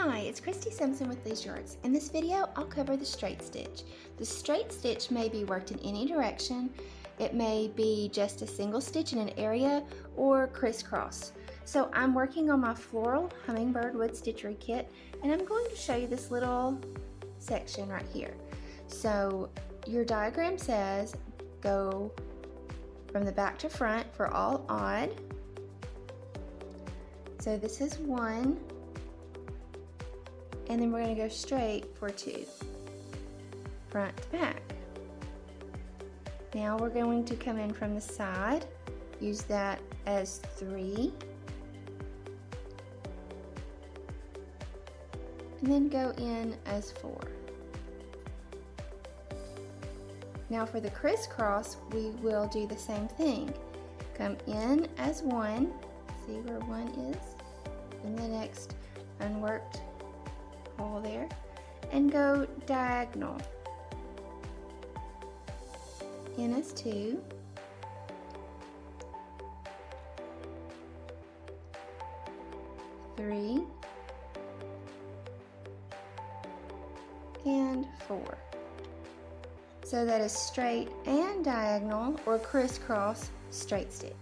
Hi, it's Christy Simpson with Leisure Arts. In this video, I'll cover the straight stitch. The straight stitch may be worked in any direction. It may be just a single stitch in an area or crisscross. So I'm working on my floral hummingbird wood stitchery kit, and I'm going to show you this little section right here. So your diagram says go from the back to front for all odd. So this is 1. And then we're going to go straight for 2, front to back. Now we're going to come in from the side, use that as 3, and then go in as 4. Now for the crisscross, we will do the same thing. Come in as 1, see where 1 is, in the next unworked hole there, and go diagonal in as 2, three, and 4. So that is straight and diagonal or crisscross straight stitch.